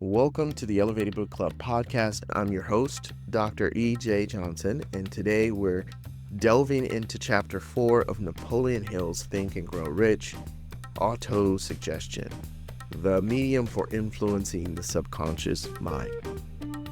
Welcome to the Elev8ed Book Club Podcast. I'm your host, Dr. Jaye Johnson, and today we're delving into Chapter 4 of Napoleon Hill's Think and Grow Rich, Auto-Suggestion, the medium for influencing the subconscious mind.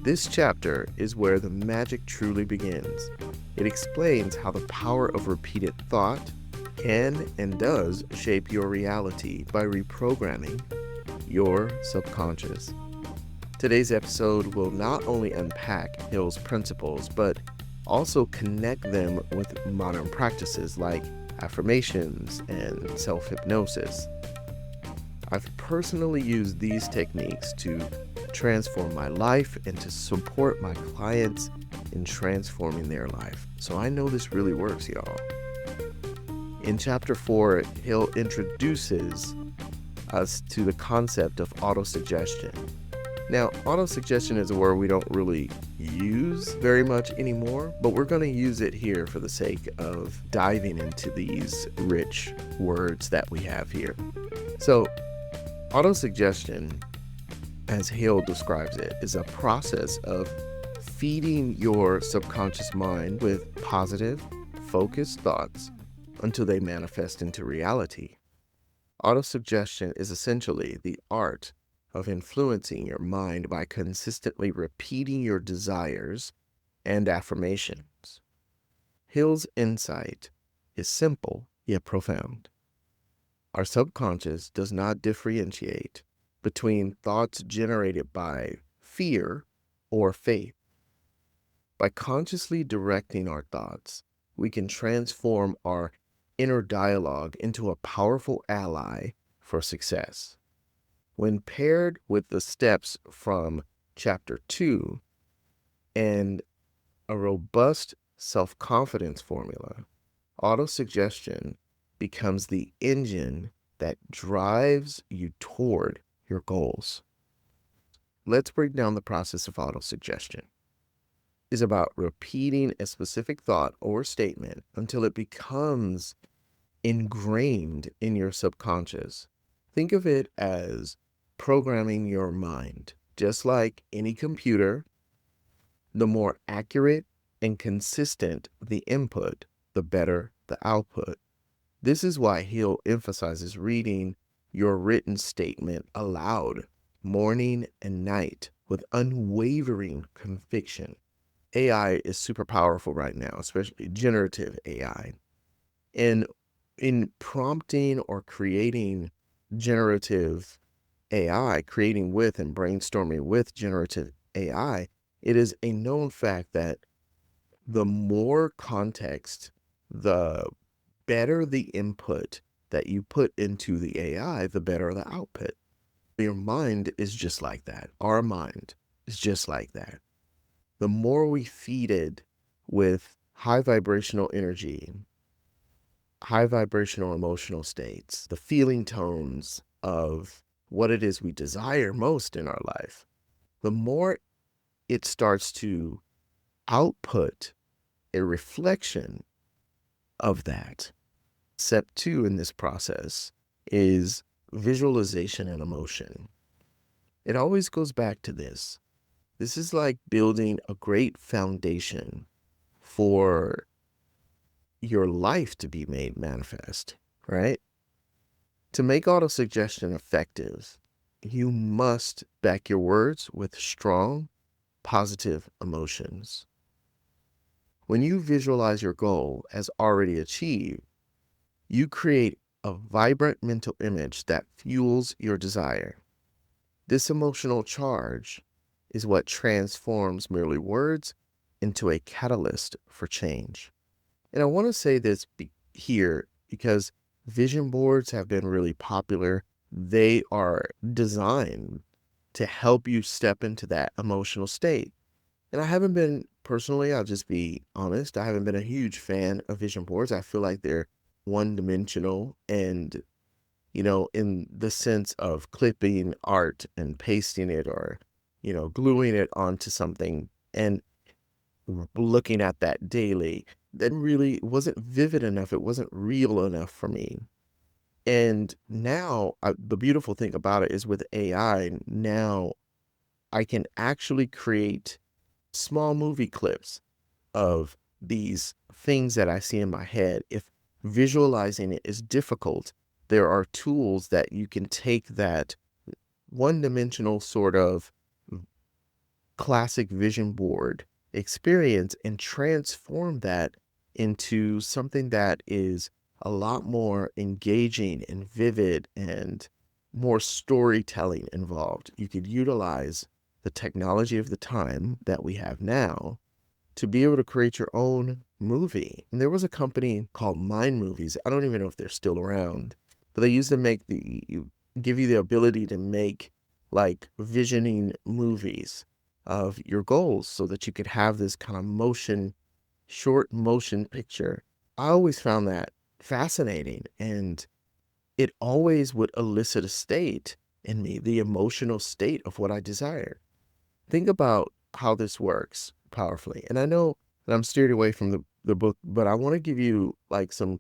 This chapter is where the magic truly begins. It explains how the power of repeated thought can and does shape your reality by reprogramming your subconscious. Today's episode will not only unpack Hill's principles, but also connect them with modern practices like affirmations and self-hypnosis. I've personally used these techniques to transform my life and to support my clients in transforming their life. So I know this really works, y'all. In Chapter 4, Hill introduces us to the concept of autosuggestion. Now, autosuggestion is a word we don't really use very much anymore, but we're going to use it here for the sake of diving into these rich words that we have here. So, autosuggestion, as Hill describes it, is a process of feeding your subconscious mind with positive, focused thoughts until they manifest into reality. Autosuggestion is essentially the art of influencing your mind by consistently repeating your desires and affirmations. Hill's insight is simple yet profound. Our subconscious does not differentiate between thoughts generated by fear or faith. By consciously directing our thoughts, we can transform our inner dialogue into a powerful ally for success. When paired with the steps from Chapter 2 and a robust self-confidence formula, autosuggestion becomes the engine that drives you toward your goals. Let's break down the process of autosuggestion. It's about repeating a specific thought or statement until it becomes ingrained in your subconscious. Think of it as programming your mind. Just like any computer, the more accurate and consistent the input, the better the output. This is why Hill emphasizes reading your written statement aloud, morning and night, with unwavering conviction. AI is super powerful right now, especially generative AI. And in prompting or creating generative AI, creating with and brainstorming with generative AI, it is a known fact that the more context, the better the input that you put into the AI, the better the output. Your mind is just like that. Our mind is just like that. The more we feed it with high vibrational energy, high vibrational emotional states, the feeling tones of what it is we desire most in our life, the more it starts to output a reflection of that. Step 2 in this process is visualization and emotion. It always goes back to this. This is like building a great foundation for your life to be made manifest, right? To make autosuggestion effective, you must back your words with strong, positive emotions. When you visualize your goal as already achieved, you create a vibrant mental image that fuels your desire. This emotional charge is what transforms merely words into a catalyst for change. And I want to say this here because vision boards have been really popular. They are designed to help you step into that emotional state. And I haven't been, personally, I'll just be honest, I haven't been a huge fan of vision boards. I feel like they're one-dimensional and, in the sense of clipping art and pasting it or, gluing it onto something and looking at that daily, that really wasn't vivid enough. It wasn't real enough for me. And now the beautiful thing about it is with AI, now I can actually create small movie clips of these things that I see in my head. If visualizing it is difficult, there are tools that you can take that one-dimensional sort of classic vision board experience and transform that into something that is a lot more engaging and vivid and more storytelling involved. You could utilize the technology of the time that we have now to be able to create your own movie. And there was a company called Mind Movies. I don't even know if they're still around, but they used to give you the ability to make like visioning movies of your goals so that you could have this kind of short motion picture. I always found that fascinating, and it always would elicit a state in me, the emotional state of what I desire. Think about how this works powerfully. And I know that I'm steered away from the book, but I want to give you like some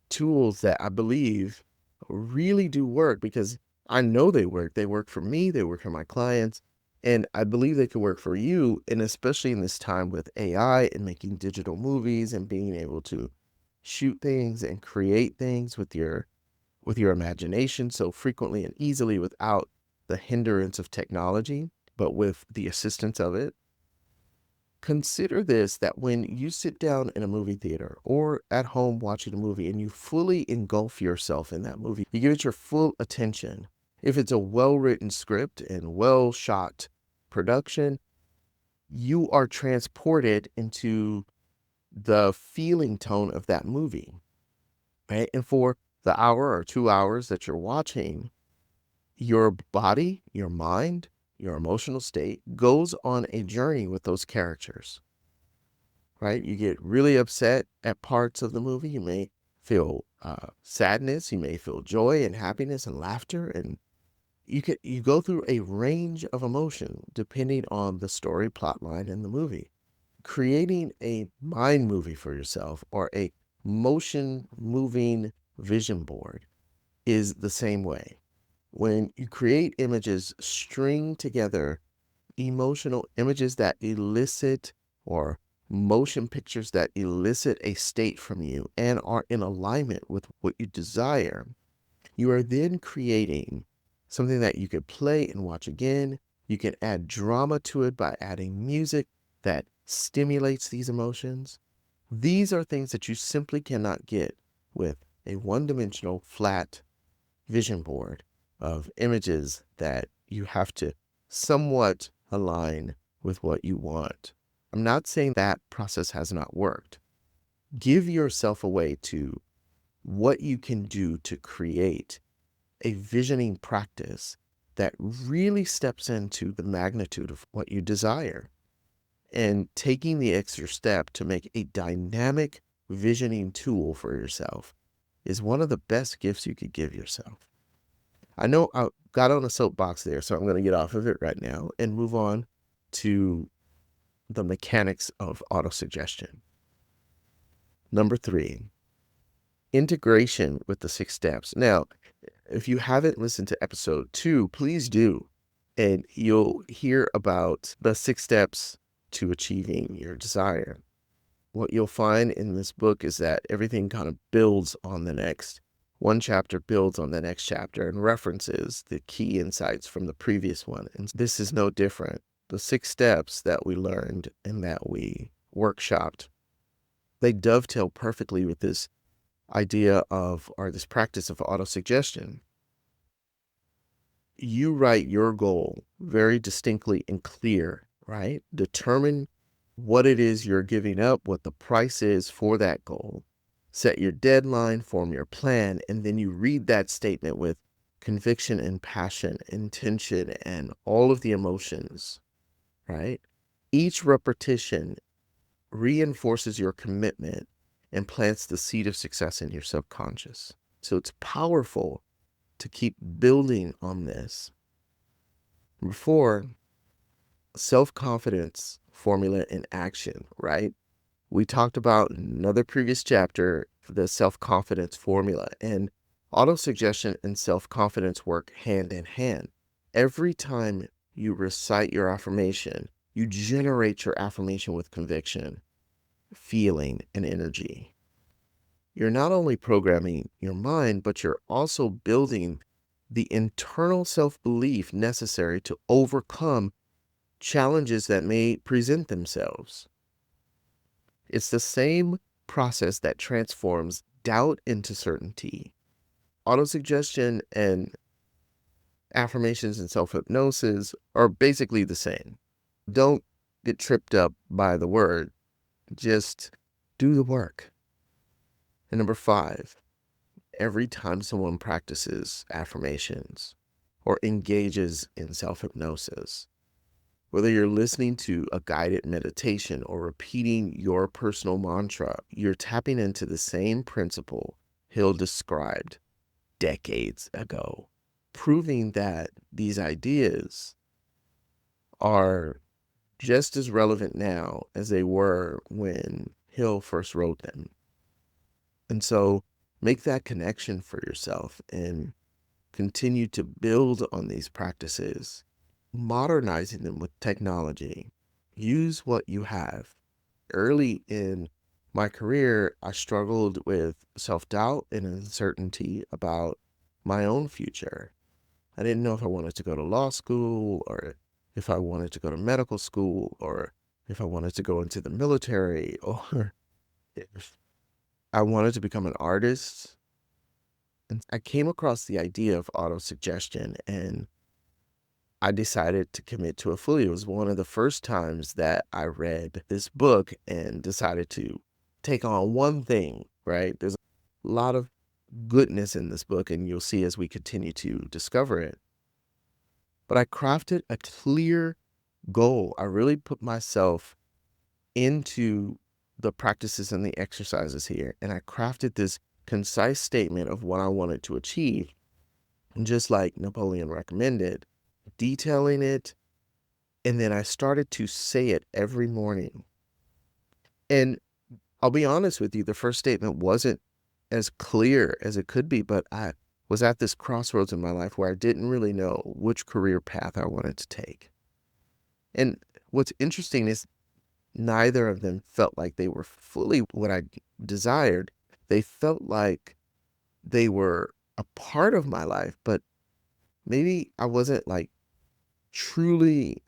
tools that I believe really do work, because I know they work. They work for me, they work for my clients, and I believe they could work for you. And especially in this time with AI and making digital movies and being able to shoot things and create things with your imagination so frequently and easily without the hindrance of technology, but with the assistance of it. Consider this, that when you sit down in a movie theater or at home watching a movie and you fully engulf yourself in that movie, you give it your full attention. If it's a well-written script and well-shot production, you are transported into the feeling tone of that movie, right? And for the hour or 2 hours that you're watching, your body, your mind, your emotional state goes on a journey with those characters, right? You get really upset at parts of the movie. You may feel sadness. You may feel joy and happiness and laughter. And you go through a range of emotion depending on the story plot line in the movie. Creating a mind movie for yourself or a motion moving vision board is the same way. When you create images, string together emotional images that elicit, or motion pictures that elicit a state from you and are in alignment with what you desire, you are then creating something that you could play and watch again. You can add drama to it by adding music that stimulates these emotions. These are things that you simply cannot get with a one-dimensional flat vision board of images that you have to somewhat align with what you want. I'm not saying that process has not worked. Give yourself away to what you can do to create a visioning practice that really steps into the magnitude of what you desire. And taking the extra step to make a dynamic visioning tool for yourself is one of the best gifts you could give yourself. I know I got on a soapbox there, so I'm going to get off of it right now and move on to the mechanics of autosuggestion. Number 3, integration with the 6 steps. Now, if you haven't listened to episode 2, please do, and you'll hear about the 6 steps to achieving your desire. What you'll find in this book is that everything kind of builds on the next. One chapter builds on the next chapter and references the key insights from the previous one. And this is no different. The 6 steps that we learned and that we workshopped, they dovetail perfectly with this idea of, or this practice of autosuggestion. You write your goal very distinctly and clear, right? Determine what it is you're giving up, what the price is for that goal. Set your deadline, form your plan, and then you read that statement with conviction and passion, intention, and all of the emotions, right? Each repetition reinforces your commitment and plants the seed of success in your subconscious. So it's powerful to keep building on this. Number 4, self-confidence formula in action, right? We talked about in another previous chapter, the self-confidence formula, and autosuggestion and self-confidence work hand in hand. Every time you recite your affirmation, you generate your affirmation with conviction, feeling, and energy. You're not only programming your mind, but you're also building the internal self-belief necessary to overcome challenges that may present themselves. It's the same process that transforms doubt into certainty. Autosuggestion and affirmations and self-hypnosis are basically the same. Don't get tripped up by the word. Just do the work. And number 5, every time someone practices affirmations or engages in self-hypnosis, whether you're listening to a guided meditation or repeating your personal mantra, you're tapping into the same principle Hill described decades ago, proving that these ideas are just as relevant now as they were when Hill first wrote them. And so make that connection for yourself and continue to build on these practices, modernizing them with technology. Use what you have. Early in my career, I struggled with self-doubt and uncertainty about my own future. I didn't know if I wanted to go to law school or if I wanted to go to medical school or if I wanted to go into the military or if I wanted to become an artist. And I came across the idea of autosuggestion and I decided to commit to it fully. It was one of the first times that I read this book and decided to take on one thing, right? There's a lot of goodness in this book, and you'll see as we continue to discover it. But I crafted a clear goal. I really put myself into the practices and the exercises here, and I crafted this concise statement of what I wanted to achieve. And just like Napoleon recommended, detailing it, and then I started to say it every morning. And I'll be honest with you, the first statement wasn't as clear as it could be, but I was at this crossroads in my life where I didn't really know which career path I wanted to take. And what's interesting is neither of them felt like they were fully what I desired. They felt like they were a part of my life, but maybe I wasn't like truly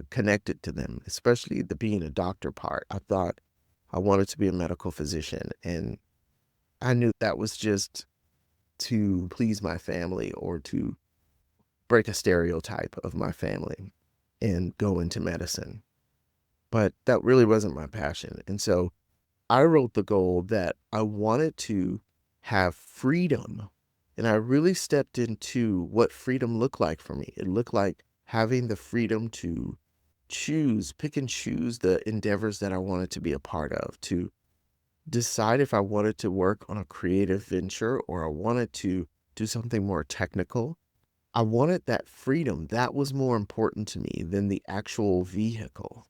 connected to them, especially the being a doctor part. I thought I wanted to be a medical physician, and I knew that was just to please my family or to break a stereotype of my family and go into medicine. But that really wasn't my passion. And so I wrote the goal that I wanted to have freedom. And I really stepped into what freedom looked like for me. It looked like having the freedom to choose, pick and choose the endeavors that I wanted to be a part of, to decide if I wanted to work on a creative venture or I wanted to do something more technical. I wanted that freedom. That was more important to me than the actual vehicle.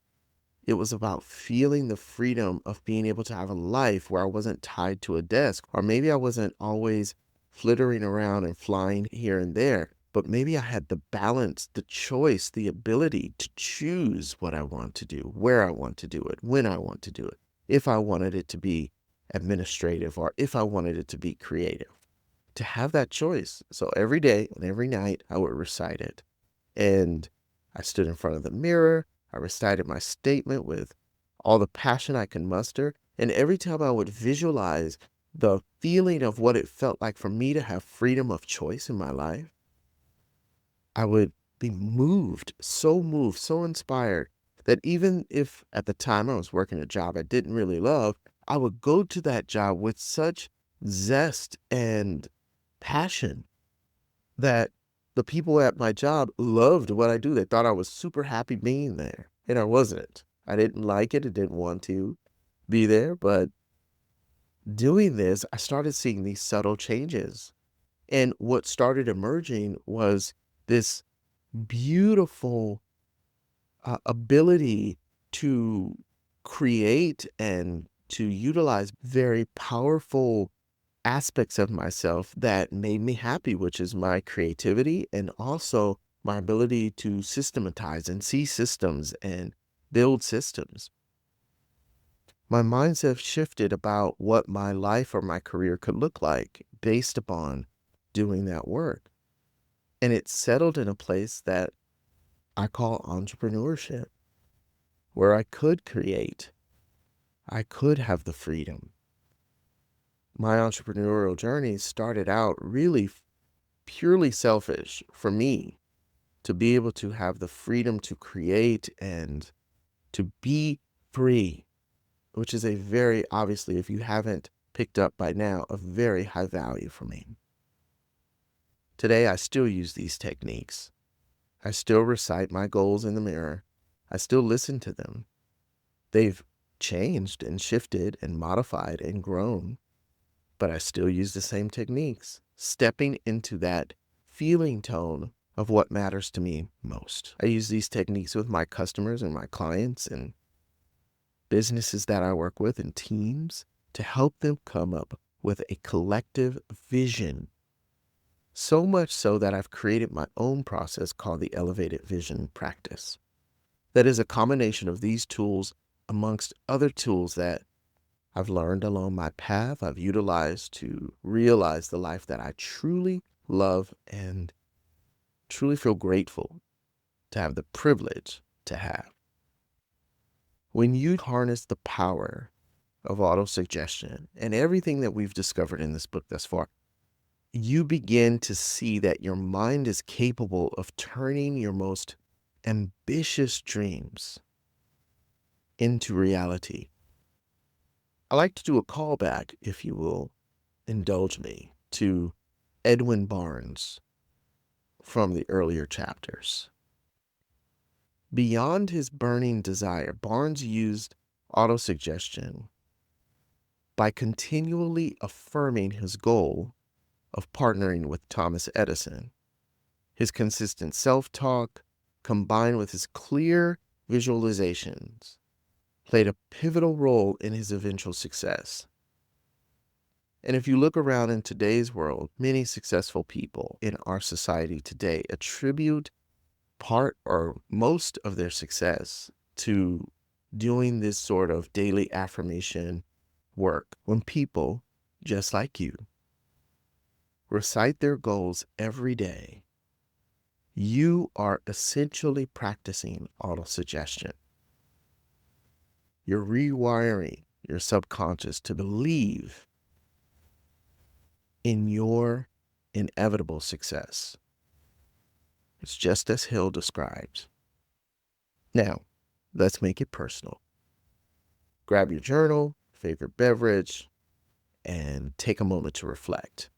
It was about feeling the freedom of being able to have a life where I wasn't tied to a desk, or maybe I wasn't always flittering around and flying here and there, but maybe I had the balance, the choice, the ability to choose what I want to do, where I want to do it, when I want to do it, if I wanted it to be administrative or if I wanted it to be creative. To have that choice. So every day and every night I would recite it. And I stood in front of the mirror. I recited my statement with all the passion I could muster. And every time I would visualize the feeling of what it felt like for me to have freedom of choice in my life, I would be moved, so inspired that even if at the time I was working a job I didn't really love, I would go to that job with such zest and passion that the people at my job loved what I do. They thought I was super happy being there, and I wasn't. I didn't like it. I didn't want to be there, but doing this, I started seeing these subtle changes. And what started emerging was this beautiful ability to create and to utilize very powerful aspects of myself that made me happy, which is my creativity and also my ability to systematize and see systems and build systems. My mindset shifted about what my life or my career could look like based upon doing that work. And it settled in a place that I call entrepreneurship, where I could create, I could have the freedom. My entrepreneurial journey started out really purely selfish for me to be able to have the freedom to create and to be free, which is a very, obviously, if you haven't picked up by now, a very high value for me. Today, I still use these techniques. I still recite my goals in the mirror. I still listen to them. They've changed and shifted and modified and grown, but I still use the same techniques, stepping into that feeling tone of what matters to me most. I use these techniques with my customers and my clients and businesses that I work with and teams to help them come up with a collective vision. So much so that I've created my own process called the Elev8ed Vision Practice. That is a combination of these tools amongst other tools that I've learned along my path, I've utilized to realize the life that I truly love and truly feel grateful to have the privilege to have. When you harness the power of autosuggestion and everything that we've discovered in this book thus far, you begin to see that your mind is capable of turning your most ambitious dreams into reality. I like to do a callback, if you will indulge me, to Edwin Barnes from the earlier chapters. Beyond his burning desire, Barnes used autosuggestion by continually affirming his goal of partnering with Thomas Edison. His consistent self-talk, combined with his clear visualizations, played a pivotal role in his eventual success. And if you look around in today's world, many successful people in our society today attribute part or most of their success to doing this sort of daily affirmation work. When people, just like you, recite their goals every day, you are essentially practicing autosuggestion. You're rewiring your subconscious to believe in your inevitable success. It's just as Hill describes. Now, let's make it personal. Grab your journal, favorite beverage, and take a moment to reflect.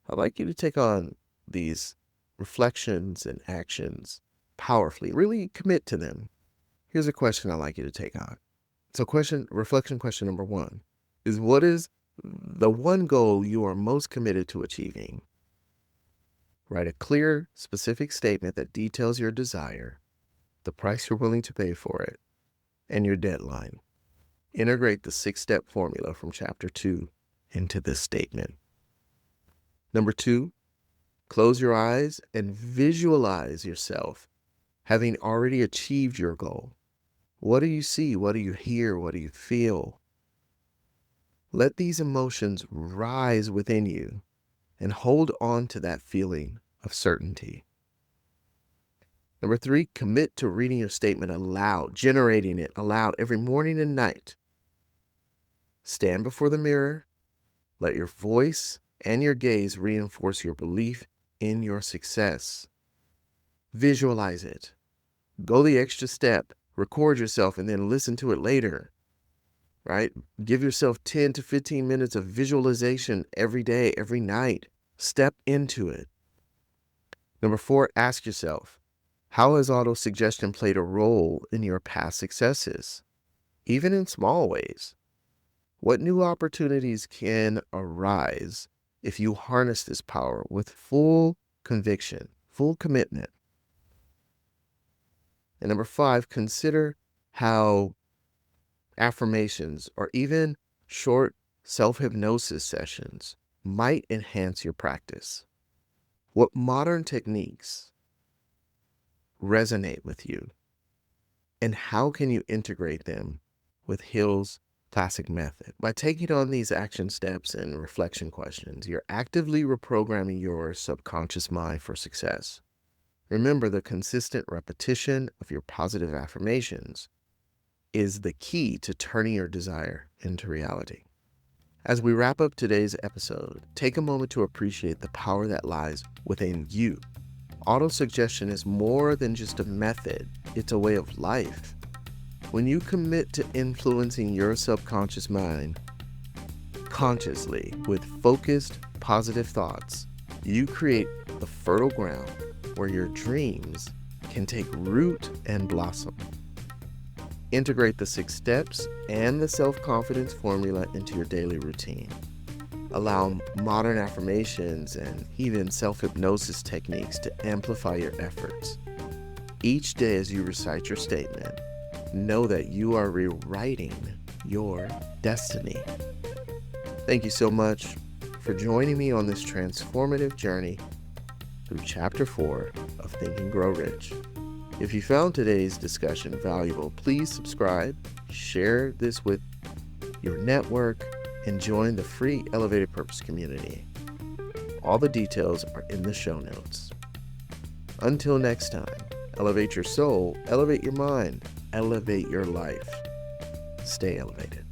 I'd like you to take on these reflections and actions powerfully. Really commit to them. Here's a question I'd like you to take on. So reflection question number 1 is, what is the one goal you are most committed to achieving? Write a clear, specific statement that details your desire, the price you're willing to pay for it, and your deadline. Integrate the 6-step formula from chapter 2 into this statement. Number 2, close your eyes and visualize yourself having already achieved your goal. What do you see? What do you hear? What do you feel? Let these emotions rise within you and hold on to that feeling of certainty. Number 3, commit to reading your statement aloud, generating it aloud every morning and night. Stand before the mirror. Let your voice and your gaze reinforce your belief in your success. Visualize it. Go the extra step. Record yourself and then listen to it later. Right? Give yourself 10 to 15 minutes of visualization every day, every night. Step into it. Number 4, ask yourself, how has autosuggestion played a role in your past successes? Even in small ways. What new opportunities can arise if you harness this power with full conviction, full commitment? And number 5, consider how affirmations or even short self-hypnosis sessions might enhance your practice. What modern techniques resonate with you? And how can you integrate them with Hill's classic method? By taking on these action steps and reflection questions, you're actively reprogramming your subconscious mind for success. Remember, the consistent repetition of your positive affirmations is the key to turning your desire into reality. As we wrap up today's episode, take a moment to appreciate the power that lies within you. Autosuggestion is more than just a method, it's a way of life. When you commit to influencing your subconscious mind consciously with focused, positive thoughts, you create the fertile ground where your dreams can take root and blossom. Integrate the 6 steps and the self-confidence formula into your daily routine. Allow modern affirmations and even self-hypnosis techniques to amplify your efforts. Each day as you recite your statement, know that you are rewriting your destiny. Thank you so much for joining me on this transformative journey through Chapter 4 of Think and Grow Rich. If you found today's discussion valuable, please subscribe, share this with your network, and join the free Elevated Purpose community. All the details are in the show notes. Until next time, elevate your soul, elevate your mind, elevate your life. Stay elevated.